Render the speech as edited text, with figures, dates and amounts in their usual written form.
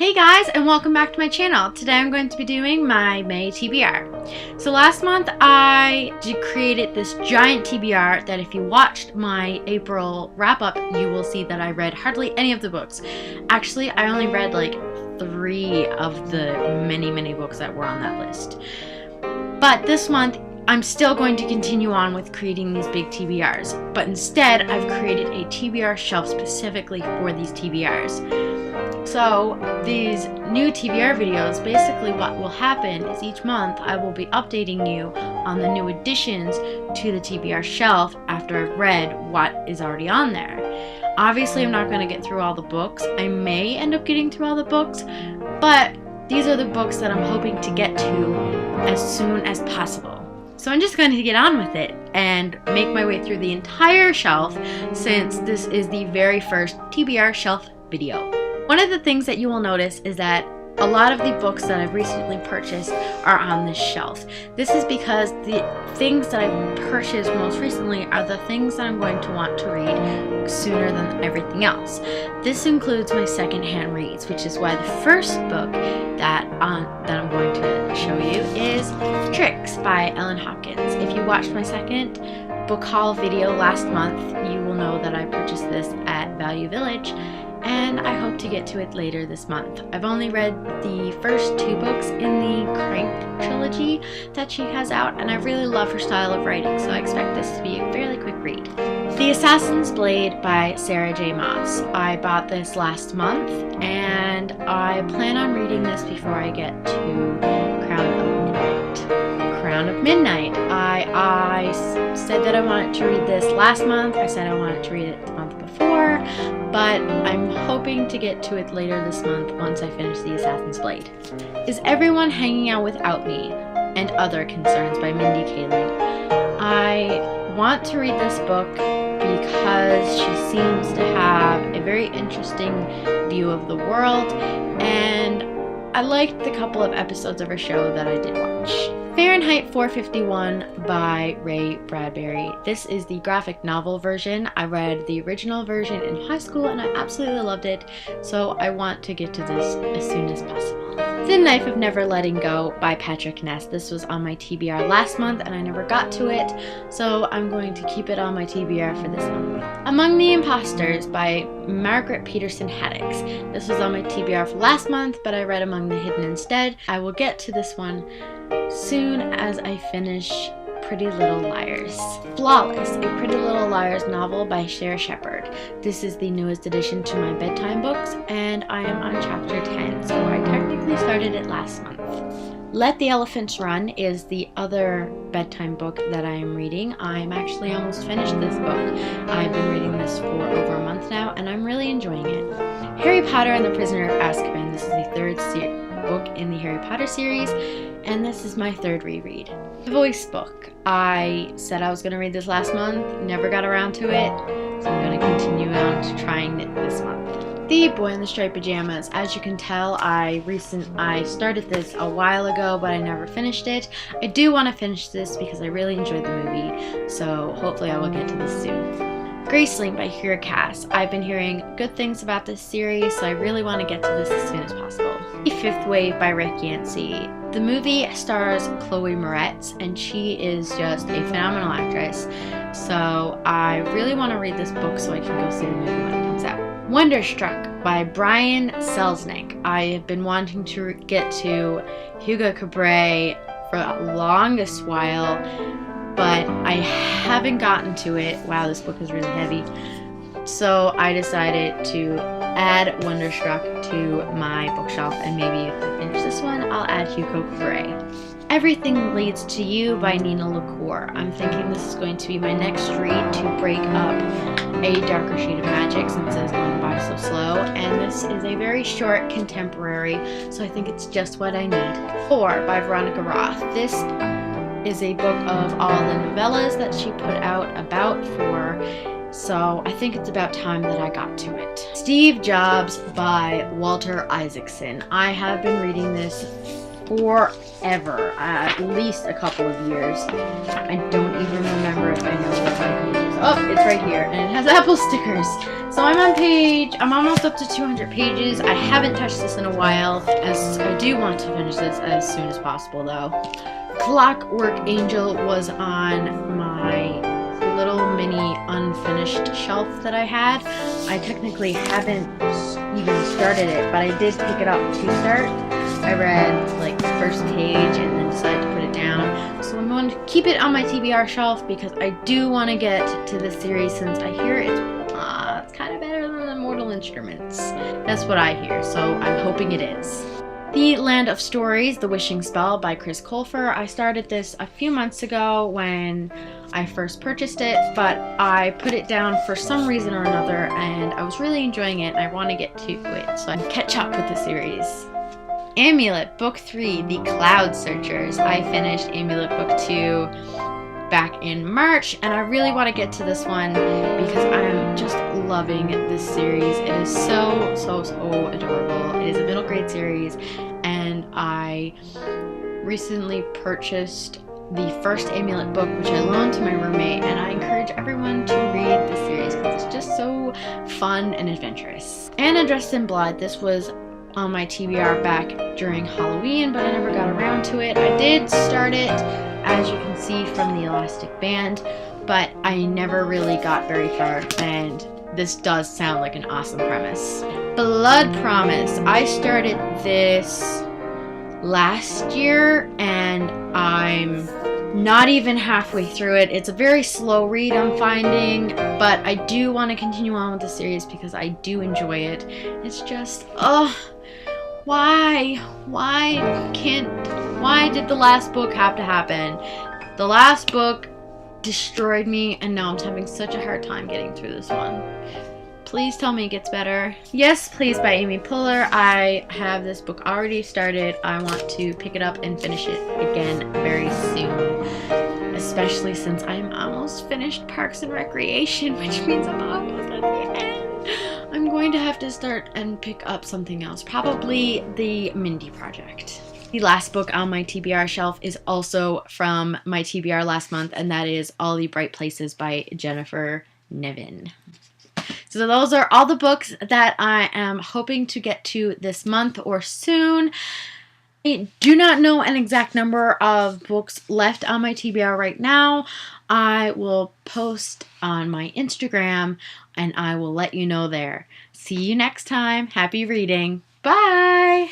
Hey guys, and welcome back to my channel. Today I'm going to be doing my May TBR. So last month I created this giant TBR that if you watched my April wrap-up, you will see that I read hardly any of the books. Actually, I only read like 3 of the many books that were on that list. But this month, I'm still going to continue on with creating these big TBRs, but instead I've created a TBR shelf specifically for these TBRs. So these new TBR videos, basically what will happen is each month I will be updating you on the new additions to the TBR shelf after I've read what is already on there. Obviously I'm not going to get through all the books. I may end up getting through all the books, but these are the books that I'm hoping to get to as soon as possible. So I'm just going to get on with it and make my way through the entire shelf since this is the very first TBR shelf video. One of the things that you will notice is that a lot of the books that I've recently purchased are on this shelf. This is because the things that I've purchased most recently are the things that I'm going to want to read sooner than everything else. This includes my secondhand reads, which is why the first book that I'm going to show you is Tricks by Ellen Hopkins. If you watched my second book haul video last month, you will know that I purchased this at Value Village, and I hope to get to it later this month. I've only read the first 2 books in the Crank trilogy that she has out, and I really love her style of writing, so I expect this to be a fairly quick read. The Assassin's Blade by Sarah J. Maas. I bought this last month, and I plan on reading this before I get to Crown of Midnight. Crown of Midnight. I said that I wanted to read this last month. I said I wanted to read it the month before, but I'm hoping to get to it later this month once I finish The Assassin's Blade. Is Everyone Hanging Out Without Me? And Other Concerns by Mindy Kaling. I want to read this book because she seems to have a very interesting view of the world, and I liked the couple of episodes of her show that I did watch. Fahrenheit 451 by Ray Bradbury. This is the graphic novel version. I read the original version in high school and I absolutely loved it, so I want to get to this as soon as possible. Thin Knife of Never Letting Go by Patrick Ness. This was on my TBR last month and I never got to it, so I'm going to keep it on my TBR for this month. Among the Imposters by Margaret Peterson Haddix. This was on my TBR for last month, but I read Among the Hidden instead. I will get to this one soon as I finish Pretty Little Liars. Flawless, a Pretty Little Liars novel by Cher Shepherd. This is the newest addition to my bedtime books, and I am on chapter 10, so I technically started it last month. Let the Elephants Run is the other bedtime book that I am reading. I'm actually almost finished this book. I've been reading this for over a month now, and I'm really enjoying it. Harry Potter and the Prisoner of Azkaban. This is the 3rd book in the Harry Potter series, and this is my 3rd reread. The Voice book. I said I was going to read this last month, never got around to it, so I'm going to continue on to trying it this month. The Boy in the Striped Pajamas. As you can tell, I started this a while ago, but I never finished it. I do want to finish this because I really enjoyed the movie, so hopefully I will get to this soon. Graceling by Kira Cass. I've been hearing good things about this series, so I really want to get to this as soon as possible. The Fifth Wave by Rick Yancey. The movie stars Chloe Moretz, and she is just a phenomenal actress, so I really want to read this book so I can go see the movie when it comes out. Wonderstruck by Brian Selznick. I have been wanting to get to Hugo Cabret for the longest while, but I haven't gotten to it. Wow, this book is really heavy. So I decided to add Wonderstruck to my bookshelf, and maybe if I finish this one, I'll add Hugo Cabret. Everything Leads to You by Nina LaCour. I'm thinking this is going to be my next read to break up a darker shade of magic since it's going by so slow, and this is a very short contemporary, so I think it's just what I need. 4 by Veronica Roth. This is a book of all the novellas that she put out about 4, so I think it's about time that I got to it. Steve Jobs by Walter Isaacson. I have been reading this forever, at least a couple of years. I don't even remember if I know what my page is. Oh, it's right here, and it has apple stickers. So I'm almost up to 200 pages. I haven't touched this in a while, as I do want to finish this as soon as possible though. Clockwork Angel was on my little mini unfinished shelf that I had. I technically haven't even started it, but I did pick it up to start. I read like the first page and then decided to put it down. So I'm going to keep it on my TBR shelf because I do want to get to this series, since I hear it's kind of better than Mortal Instruments. That's what I hear, so I'm hoping it is. The Land of Stories, The Wishing Spell by Chris Colfer. I started this a few months ago when I first purchased it, but I put it down for some reason or another, and I was really enjoying it, and I want to get to it so I can catch up with the series. Amulet, Book 3, The Cloud Searchers. I finished Amulet Book 2 back in March, and I really want to get to this one because I'm just loving this series. It is so adorable. It is a middle grade series, and I recently purchased the first Amulet book, which I loaned to my roommate, and I encourage everyone to read this series because it's just so fun and adventurous. Anna Dressed in Blood. This was on my TBR back during Halloween, but I never got around to it. I did start it, as you can see from the elastic band, but I never really got very far, and this does sound like an awesome premise. Blood Promise. I started this last year, and I'm not even halfway through it. It's a very slow read, I'm finding, but I do want to continue on with the series because I do enjoy it. It's just, why did the last book have to happen? The last book destroyed me, and now I'm having such a hard time getting through this one. Please tell me it gets better. Yes, Please by Amy Poehler. I have this book already started. I want to pick it up and finish it again very soon, especially since I'm almost finished Parks and Recreation, which means I'm almost at the end. I'm going to have to start and pick up something else, probably the Mindy Project. The last book on my TBR shelf is also from my TBR last month, and that is All the Bright Places by Jennifer Niven. So those are all the books that I am hoping to get to this month or soon. I do not know an exact number of books left on my TBR right now. I will post on my Instagram, and I will let you know there. See you next time. Happy reading. Bye!